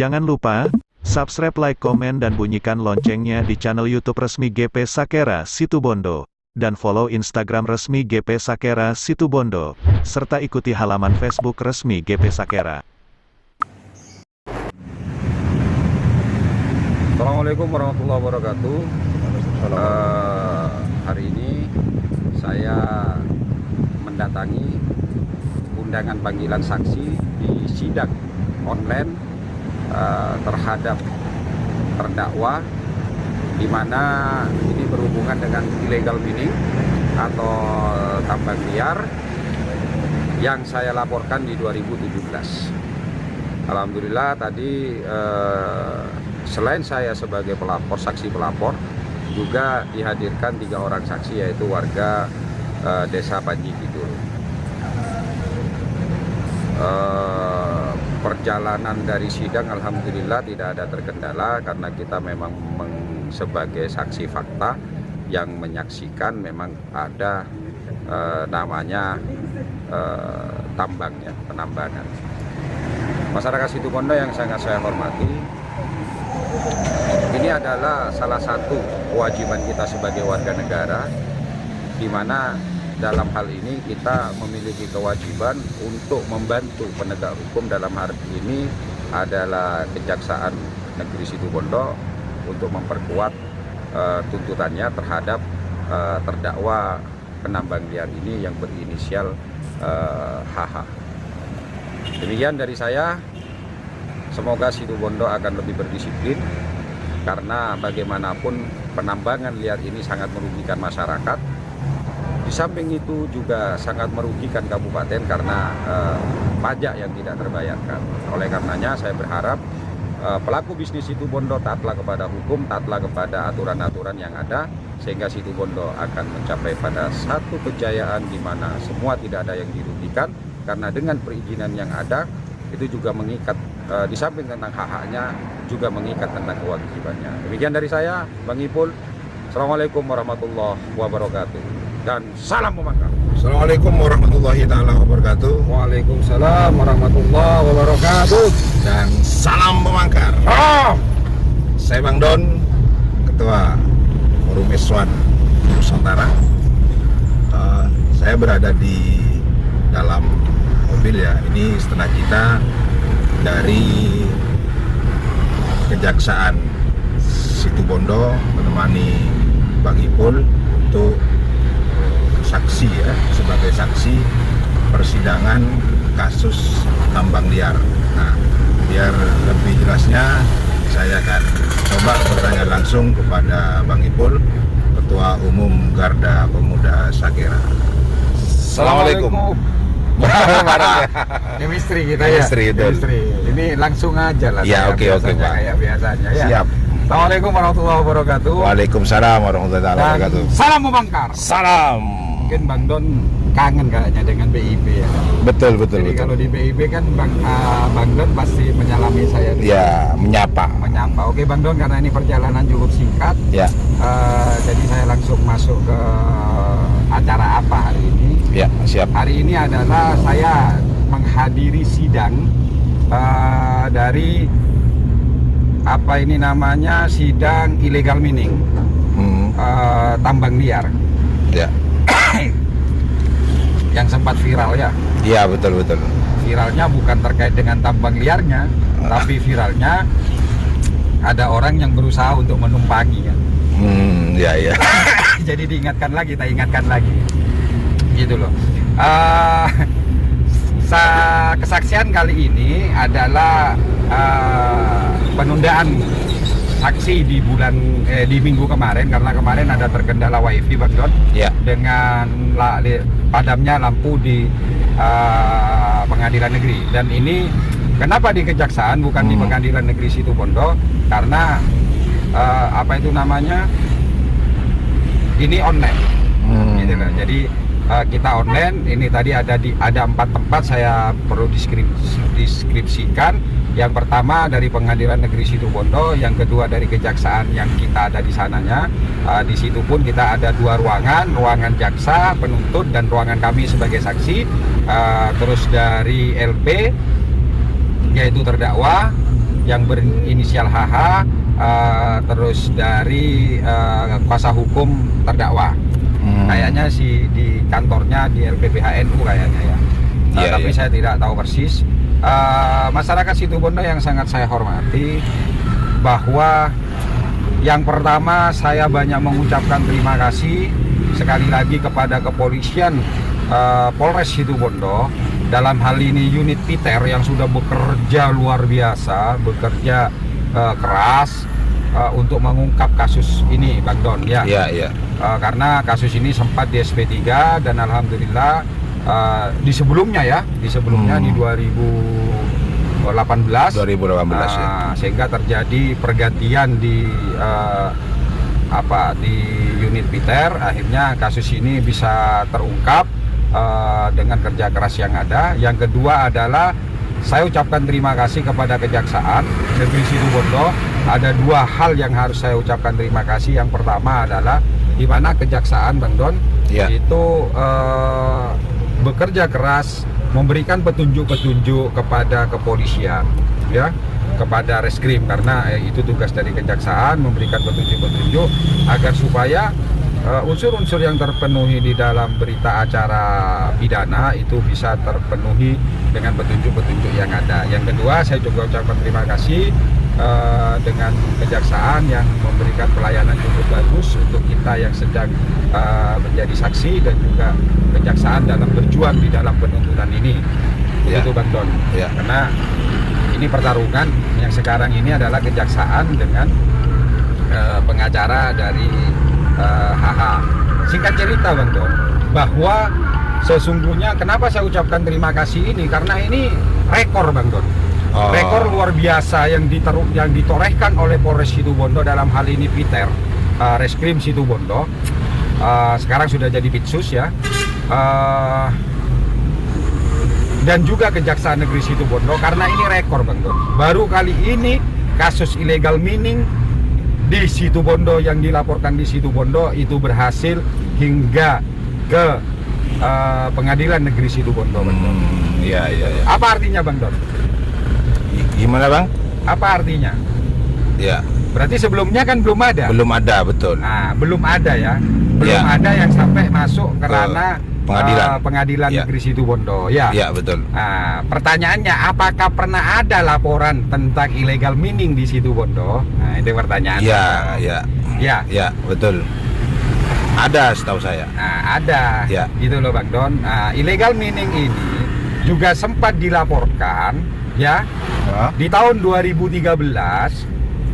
Jangan lupa, subscribe, like, komen dan bunyikan loncengnya di channel YouTube resmi GP Sakera Situbondo. Dan follow Instagram resmi GP Sakera Situbondo, serta ikuti halaman Facebook resmi GP Sakera. Assalamualaikum warahmatullahi wabarakatuh. Hari ini saya mendatangi undangan panggilan saksi di sidang online terhadap terdakwa, di mana ini berhubungan dengan illegal mining atau tambang liar yang saya laporkan di 2017. Alhamdulillah tadi selain saya sebagai pelapor, saksi pelapor, juga dihadirkan 3 orang saksi, yaitu warga Desa Panji Kidul. Perjalanan dari sidang alhamdulillah tidak ada terkendala, karena kita memang sebagai saksi fakta yang menyaksikan memang ada namanya tambangnya, penambangan. Masyarakat Situbondo yang sangat saya hormati, ini adalah salah satu kewajiban kita sebagai warga negara, di mana dalam hal ini kita memiliki kewajiban untuk membantu penegak hukum. Dalam hal ini adalah Kejaksaan Negeri Situbondo untuk memperkuat tuntutannya terhadap terdakwa penambang liar ini yang berinisial HH. Demikian dari saya. Semoga Situbondo akan lebih berdisiplin, karena bagaimanapun penambangan liar ini sangat merugikan masyarakat. Di samping itu juga sangat merugikan kabupaten karena pajak yang tidak terbayarkan. Oleh karenanya saya berharap pelaku bisnis Situbondo taatlah kepada hukum, taatlah kepada aturan-aturan yang ada, sehingga Situbondo akan mencapai pada satu kejayaan di mana semua tidak ada yang dirugikan, karena dengan perizinan yang ada itu juga mengikat, di samping tentang hak-haknya juga mengikat tentang kewajibannya. Demikian dari saya, Bang Ipul. Assalamualaikum warahmatullahi wabarakatuh, dan salam memangkar. Assalamualaikum warahmatullahi taala wabarakatuh. Waalaikumsalam warahmatullahi wabarakatuh, Dan salam memangkar. Saya Bang Don, Ketua Forum Iswan Nusantara. Saya berada di dalam mobil ya. Ini setelah kita dari Kejaksaan Situbondo menemani Bang Ipul untuk saksi ya, sebagai saksi persidangan kasus tambang liar. Nah, biar lebih jelasnya saya akan coba bertanya langsung kepada Bang Ipul, Ketua Umum Garda Pemuda Sakera. Assalamualaikum. Chemistry kita Chemistry, ya. Chemistry. Ini langsung aja lah. Ya, oke, Pak. Kayak biasanya ya. Siap. Assalamualaikum warahmatullahi wabarakatuh. Waalaikumsalam warahmatullahi wabarakatuh. Salam membangkar. Salam. Mungkin Bang Don kangen kayaknya dengan BIP ya. Betul. Jadi kalau di BIP kan Bang Don pasti menyalami saya dulu. Ya, menyapa. Oke Bang Don, karena ini perjalanan cukup singkat. Ya. Jadi saya langsung masuk ke acara apa hari ini. Ya, siap. Hari ini adalah saya menghadiri sidang dari apa ini namanya, sidang illegal mining, tambang liar. Ya. Yang sempat viral ya. Iya, betul. Viralnya bukan terkait dengan tambang liarnya, tapi viralnya ada orang yang berusaha untuk menumpangi ya. Ya. Jadi diingatkan lagi, kita ingatkan lagi. Gitu loh. Kesaksian kali ini adalah penundaan saksi di minggu kemarin, karena kemarin ada terkendala wifi Bang Don. Ya. Dengan padamnya lampu di pengadilan negeri. Dan ini kenapa di Kejaksaan bukan di Pengadilan Negeri Situbondo? Karena apa itu namanya, ini online. Gitu loh. Jadi kita online. Ini tadi ada 4 tempat saya perlu deskripsikan. Yang pertama dari Pengadilan Negeri Situbondo, yang kedua dari Kejaksaan yang kita ada di sananya. Di situ pun kita ada 2 ruangan jaksa, penuntut, dan ruangan kami sebagai saksi. Terus dari LP, yaitu terdakwa, yang berinisial HH, terus dari kuasa hukum terdakwa. Kayaknya di kantornya di LPPHNU kayaknya ya. Tapi saya tidak tahu persis. Masyarakat Situbondo yang sangat saya hormati, bahwa yang pertama saya banyak mengucapkan terima kasih sekali lagi kepada kepolisian Polres Situbondo, dalam hal ini unit Piter yang sudah bekerja luar biasa, bekerja keras untuk mengungkap kasus ini, Bang Don ya. Karena kasus ini sempat di SP3 dan alhamdulillah di sebelumnya di 2018 ya. Sehingga terjadi pergantian di unit Piter, akhirnya kasus ini bisa terungkap dengan kerja keras yang ada. Yang kedua adalah saya ucapkan terima kasih kepada Kejaksaan Negeri Situbondo. Ada dua hal yang harus saya ucapkan terima kasih. Yang pertama adalah di mana Kejaksaan, Bang Don, itu bekerja keras memberikan petunjuk-petunjuk kepada kepolisian, ya, kepada reskrim, karena itu tugas dari Kejaksaan, memberikan petunjuk-petunjuk agar supaya unsur-unsur yang terpenuhi di dalam berita acara pidana itu bisa terpenuhi dengan petunjuk-petunjuk yang ada. Yang kedua, saya juga ucapkan terima kasih dengan Kejaksaan yang memberikan pelayanan cukup bagus untuk kita yang sedang menjadi saksi, dan juga Kejaksaan dalam berjuang di dalam penuntutan ini. Itu Bang Don. Karena ini pertarungan yang sekarang ini adalah Kejaksaan dengan pengacara dari HH. Singkat cerita, Bang Don, bahwa sesungguhnya kenapa saya ucapkan terima kasih ini, karena ini rekor, Bang Don. Rekor luar biasa yang ditorehkan oleh Polres Situbondo, dalam hal ini Piter, Reskrim Situbondo. Sekarang sudah jadi Pitsus ya. Dan juga Kejaksaan Negeri Situbondo, karena ini rekor, Bang Don. Baru kali ini kasus illegal mining di Situbondo yang dilaporkan di Situbondo itu berhasil hingga ke Pengadilan Negeri Situbondo, Bang Don. Apa artinya, Bang Don? Gimana, Bang? Apa artinya? Berarti sebelumnya kan belum ada. Belum ada, betul. Nah, belum ada ya. Belum ada yang sampai masuk ke ranah pengadilan Negeri Situbondo. Betul. Nah, pertanyaannya, apakah pernah ada laporan tentang illegal mining di Situbondo? Nah, itu pertanyaannya. Betul. Ada, setahu saya. Nah, ada. Gitu loh, Bang Don. Nah, illegal mining ini juga sempat dilaporkan di tahun 2013,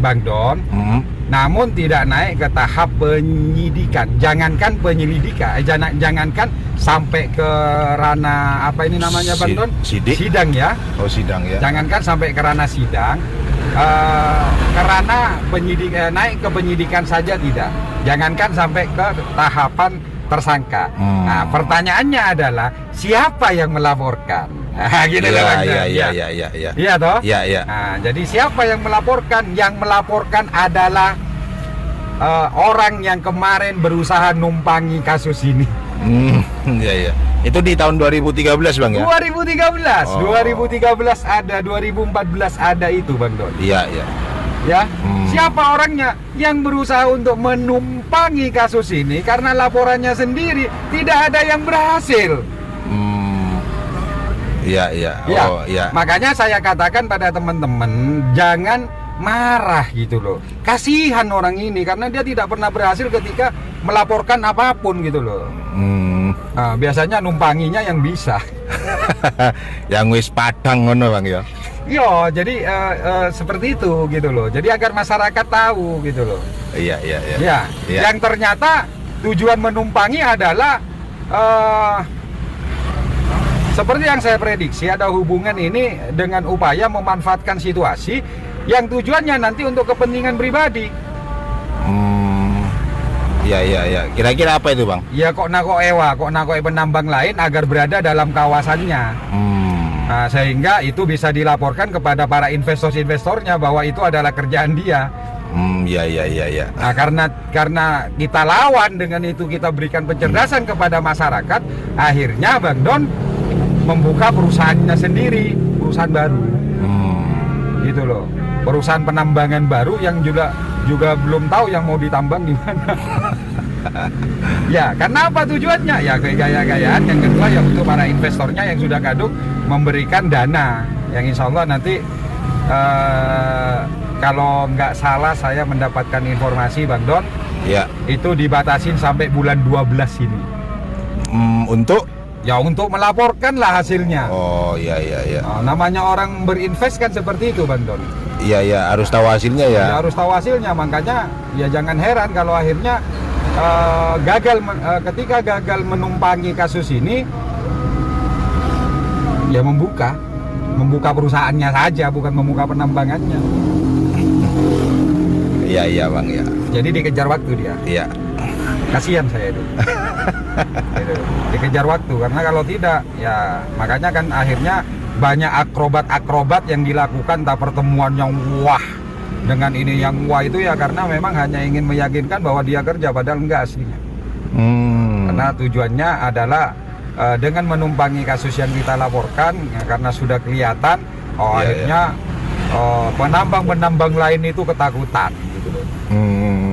Bang Don. Namun tidak naik ke tahap penyidikan. Jangankan penyelidikan, jangankan sampai ke ranah apa ini namanya, Bang Don? Sidang ya. Sidang ya. Jangankan sampai ke ranah sidang, ke ranah penyidikan, naik ke penyidikan saja tidak. Jangankan sampai ke tahapan tersangka. Nah, pertanyaannya adalah siapa yang melaporkan? Gitu loh, Bang Don. Iya toh? Nah, jadi siapa yang melaporkan? Yang melaporkan adalah orang yang kemarin berusaha numpangi kasus ini. Itu di tahun 2013, Bang ya? 2013 ada, 2014 ada itu, Bang Don. Siapa orangnya yang berusaha untuk menumpangi kasus ini? Karena laporannya sendiri tidak ada yang berhasil. Makanya saya katakan pada teman-teman, jangan marah gitu loh. Kasihan orang ini karena dia tidak pernah berhasil ketika melaporkan apapun gitu loh. Nah, biasanya numpanginya yang bisa. Yang wis padang ngono, Bang ya. Yo, jadi seperti itu gitu loh. Jadi agar masyarakat tahu gitu loh. Yang ternyata tujuan menumpangi adalah seperti yang saya prediksi, ada hubungan ini dengan upaya memanfaatkan situasi yang tujuannya nanti untuk kepentingan pribadi. Kira-kira apa itu, Bang? Ya kok nakoi penambang lain agar berada dalam kawasannya. Nah, sehingga itu bisa dilaporkan kepada para investor-investornya bahwa itu adalah kerjaan dia. Nah, karena kita lawan dengan itu, kita berikan pencerdasan kepada masyarakat, akhirnya Bang Don membuka perusahaannya sendiri, perusahaan baru. Gitu loh. perusahaan penambangan baru yang juga belum tahu yang mau ditambang di mana. Ya, karena apa tujuannya? Ya gaya-gayaan. Yang kedua ya untuk para investornya yang sudah kadung memberikan dana, yang insya Allah nanti kalau nggak salah saya mendapatkan informasi Bang Don, Ya. itu dibatasin sampai bulan 12 ini. Untuk? Ya untuk melaporkan lah hasilnya. Oh iya. Namanya orang berinvest kan seperti itu Bang Don. Iya, harus tahu hasilnya ya. Ya harus tahu hasilnya, makanya ya jangan heran kalau akhirnya ketika gagal menumpangi kasus ini, ya membuka perusahaannya saja, bukan membuka penambangannya. Iya Bang ya. Jadi dikejar waktu dia. Iya. Kasihan saya itu. Gitu. Dikejar waktu, karena kalau tidak ya makanya kan akhirnya banyak akrobat yang dilakukan, tak pertemuan yang wah dengan ini yang wah itu ya karena memang hanya ingin meyakinkan bahwa dia kerja, padahal enggak aslinya. Karena tujuannya adalah dengan menumpangi kasus yang kita laporkan ya, karena sudah kelihatan akhirnya penambang lain itu ketakutan gitu loh.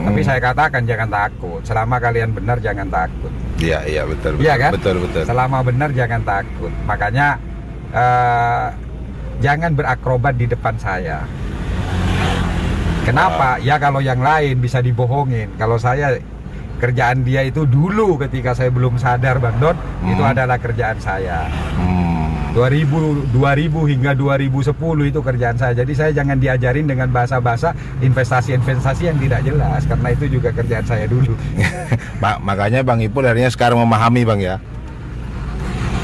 Tapi saya katakan jangan takut, selama kalian benar jangan takut. Iya betul. Iya kan? Betul. Selama benar jangan takut. Makanya jangan berakrobat di depan saya. Kenapa? Ya kalau yang lain bisa dibohongin. Kalau saya, kerjaan dia itu dulu ketika saya belum sadar Bang Don, itu adalah kerjaan saya. 2000 hingga 2010 itu kerjaan saya. Jadi saya jangan diajarin dengan bahasa-bahasa investasi yang tidak jelas, karena itu juga kerjaan saya dulu. Makanya Bang Ipul akhirnya sekarang memahami Bang ya.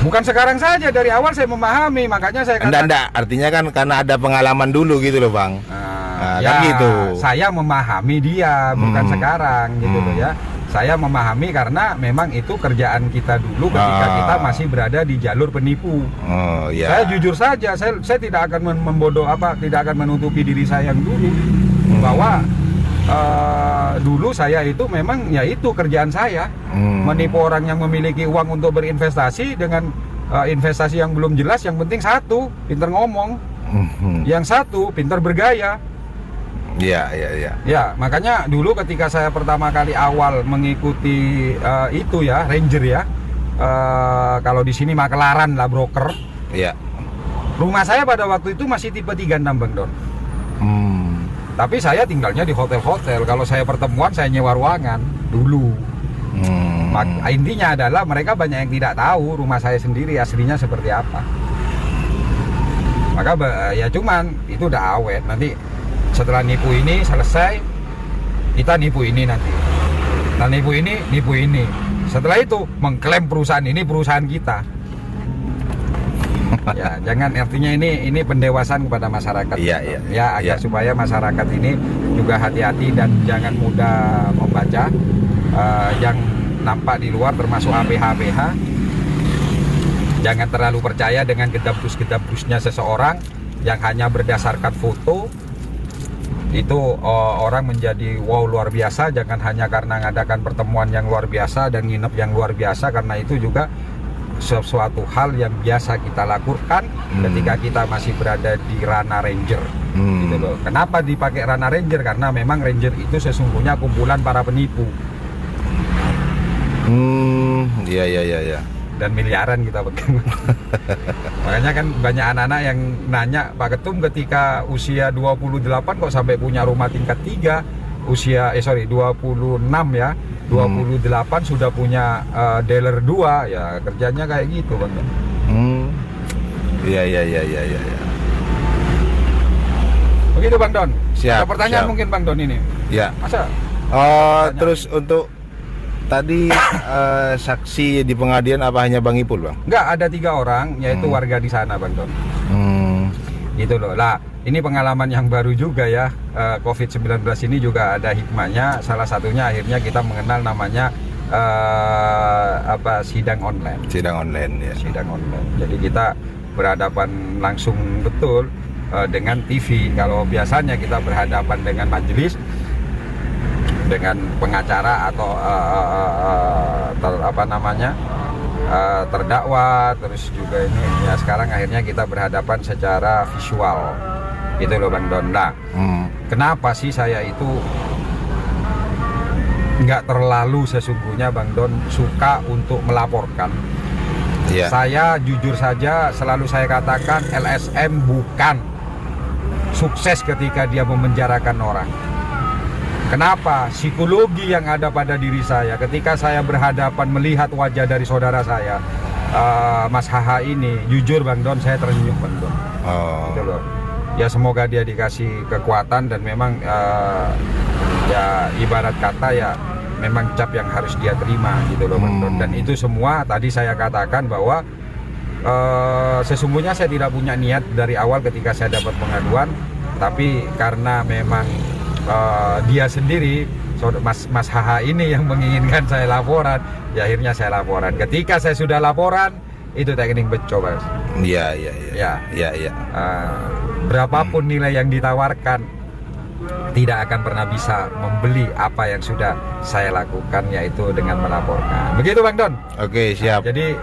Bukan sekarang saja, dari awal saya memahami, makanya saya katakan. Enggak, artinya kan karena ada pengalaman dulu gitu loh Bang. Ya, kan gitu. Saya memahami dia, bukan sekarang gitu loh ya. Saya memahami karena memang itu kerjaan kita dulu ketika kita masih berada di jalur penipu. Saya jujur saja, saya tidak akan tidak akan menutupi diri saya yang dulu bahwa dulu saya itu memang ya itu kerjaan saya, menipu orang yang memiliki uang untuk berinvestasi dengan investasi yang belum jelas. Yang penting satu, pintar ngomong, yang satu pintar bergaya. Iya. Ya, makanya dulu ketika saya pertama kali awal mengikuti itu ya, Ranger ya, kalau di sini makelaran lah, broker. Iya. Rumah saya pada waktu itu masih tipe 36 Bang Don. Tapi saya tinggalnya di hotel-hotel. Kalau saya pertemuan saya nyewa ruangan dulu. Intinya adalah mereka banyak yang tidak tahu rumah saya sendiri aslinya seperti apa. Maka ya cuman itu udah awet. Nanti setelah nipu ini selesai, kita nipu ini nanti. Nah nipu ini. Setelah itu mengklaim perusahaan ini perusahaan kita. Ya jangan, artinya ini pendewasaan kepada masyarakat. Iya. Ya agar supaya masyarakat ini juga hati-hati dan jangan mudah membaca yang nampak di luar, termasuk APH. Jangan terlalu percaya dengan gedap-gedapusnya seseorang yang hanya berdasarkan foto. Itu orang menjadi wow luar biasa. Jangan hanya karena mengadakan pertemuan yang luar biasa dan nginep yang luar biasa, karena itu juga sesuatu hal yang biasa kita lakukan ketika kita masih berada di ranah Ranger. Gitu loh. Kenapa dipakai ranah Ranger? Karena memang Ranger itu sesungguhnya kumpulan para penipu. Iya. Dan miliaran kita pegang. Makanya kan banyak anak-anak yang nanya, Pak Ketum ketika usia 28 kok sampai punya rumah tingkat 3, 26 ya, 28 sudah punya dealer 2, ya kerjanya kayak gitu Bang. Iya. Begitu Bang Don. Siap. Ada pertanyaan mungkin Bang Don ini. Ya. Masa? Terus untuk tadi saksi di pengadilan apa hanya Bang Ipul Bang? Enggak, ada 3 orang, yaitu warga di sana Bang Don. Gitu loh. Lah, ini pengalaman yang baru juga ya. COVID-19 ini juga ada hikmahnya. Salah satunya akhirnya kita mengenal namanya sidang online. Sidang online ya. Sidang online. Jadi kita berhadapan langsung betul dengan TV. Kalau biasanya kita berhadapan dengan majelis, dengan pengacara atau terdakwa, terus juga ini ya sekarang akhirnya kita berhadapan secara visual Gitu loh Bang Don. Nah, kenapa sih saya itu nggak terlalu sesungguhnya Bang Don suka untuk melaporkan? Iya. Saya jujur saja selalu saya katakan LSM bukan sukses ketika dia memenjarakan orang. Kenapa? Psikologi yang ada pada diri saya ketika saya berhadapan melihat wajah dari saudara saya, Mas HH ini, jujur Bang Don, saya tersenyum Bang Don. Gitu loh. Ya semoga dia dikasih kekuatan dan memang ya ibarat kata ya memang cap yang harus dia terima gitu loh Bang Don. Dan itu semua tadi saya katakan bahwa sesungguhnya saya tidak punya niat dari awal ketika saya dapat pengaduan, tapi karena memang dia sendiri Mas HH ini yang menginginkan saya laporan, ya akhirnya saya laporan. Ketika saya sudah laporan, itu teknik beco Mas. Iya. Berapapun nilai yang ditawarkan tidak akan pernah bisa membeli apa yang sudah saya lakukan, yaitu dengan melaporkan. Begitu Bang Don. Oke, siap. Jadi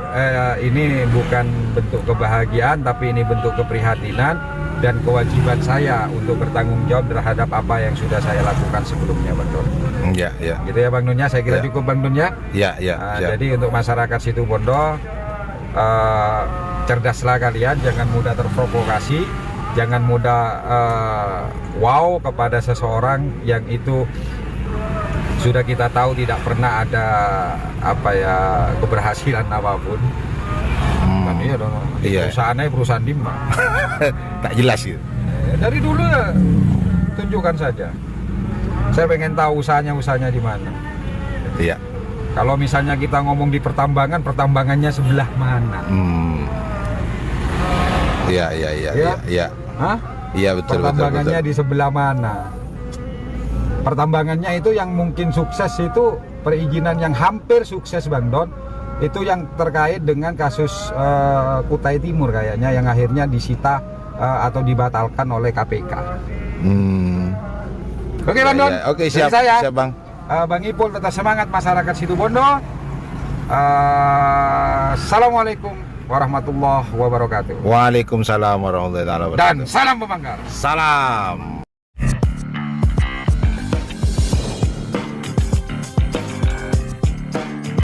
ini bukan bentuk kebahagiaan, tapi ini bentuk keprihatinan dan kewajiban saya untuk bertanggung jawab terhadap apa yang sudah saya lakukan sebelumnya Bang Don. Iya. Gitu ya Bang Don ya, saya kira cukup Bang Don ya. Iya. Jadi untuk masyarakat Situbondo, cerdaslah kalian, jangan mudah terprovokasi, jangan mudah wow kepada seseorang yang itu sudah kita tahu tidak pernah ada keberhasilan apapun. Iya dong. Iya. Perusahaannya perusahaan Dima. Tak jelas gitu. Dari dulu ya tunjukkan saja. Saya pengen tahu usahanya di mana. Iya. Kalau misalnya kita ngomong di pertambangannya sebelah mana? Iya. Hah? Iya betul. Pertambangannya di sebelah mana? Pertambangannya itu yang mungkin sukses itu perizinan yang hampir sukses Bang Don. Itu yang terkait dengan kasus Kutai Timur kayaknya yang akhirnya disita atau dibatalkan oleh KPK. Oke Bang Don. Oke, siap. Saya, Siap Bang. Bang Ipul, tetap semangat masyarakat Situbondo. Assalamualaikum warahmatullahi wabarakatuh. Waalaikumsalam warahmatullahi wabarakatuh. Dan salam pemanggar. Salam.